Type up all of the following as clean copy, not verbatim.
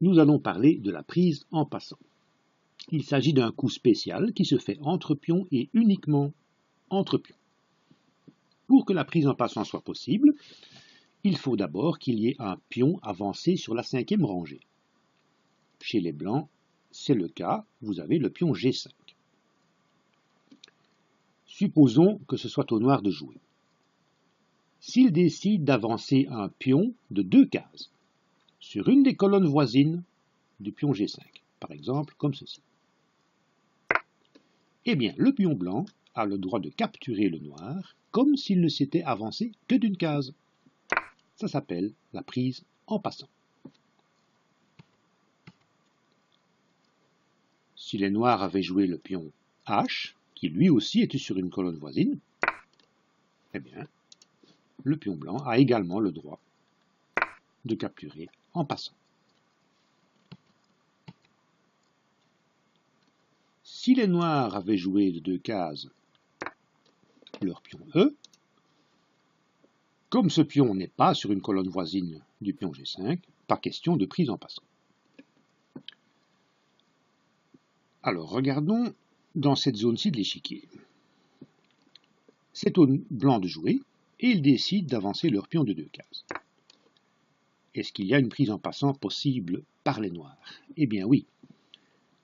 nous allons parler de la prise en passant. Il s'agit d'un coup spécial qui se fait entre pions et uniquement entre pions. Pour que la prise en passant soit possible, il faut d'abord qu'il y ait un pion avancé sur la cinquième rangée. Chez les blancs, c'est le cas, vous avez le pion G5. Supposons que ce soit au noir de jouer. S'il décide d'avancer un pion de 2 cases sur une des colonnes voisines du pion G5, par exemple comme ceci, eh bien le pion blanc a le droit de capturer le noir comme s'il ne s'était avancé que d'une case. Ça s'appelle la prise en passant. Si les noirs avaient joué le pion H, qui lui aussi était sur une colonne voisine, eh bien, le pion blanc a également le droit de capturer en passant. Si les noirs avaient joué de 2 cases leur pion E, comme ce pion n'est pas sur une colonne voisine du pion G5, pas question de prise en passant. Alors regardons dans cette zone-ci de l'échiquier. C'est aux blancs de jouer et ils décident d'avancer leur pion de 2 cases. Est-ce qu'il y a une prise en passant possible par les noirs? Eh bien oui.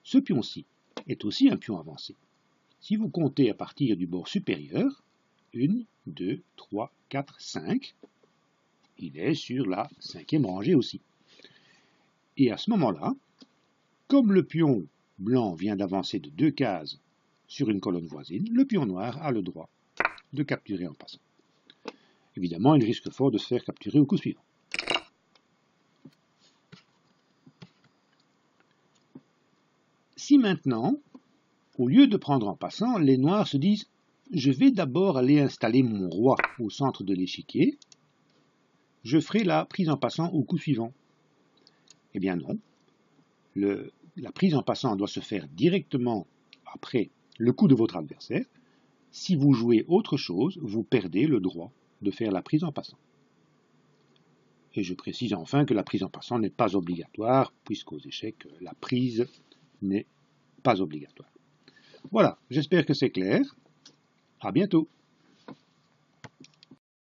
Ce pion-ci est aussi un pion avancé. Si vous comptez à partir du bord supérieur, 1, 2, 3, 4, 5, il est sur la cinquième rangée aussi. Et à ce moment-là, comme le pion blanc vient d'avancer de 2 cases sur une colonne voisine, le pion noir a le droit de capturer en passant. Évidemment, il risque fort de se faire capturer au coup suivant. Si maintenant, au lieu de prendre en passant, les noirs se disent « Je vais d'abord aller installer mon roi au centre de l'échiquier, je ferai la prise en passant au coup suivant. » Eh bien non, la prise en passant doit se faire directement après le coup de votre adversaire. Si vous jouez autre chose, vous perdez le droit de faire la prise en passant. Et je précise enfin que la prise en passant n'est pas obligatoire, puisqu'aux échecs, la prise n'est pas obligatoire. Voilà, j'espère que c'est clair. À bientôt.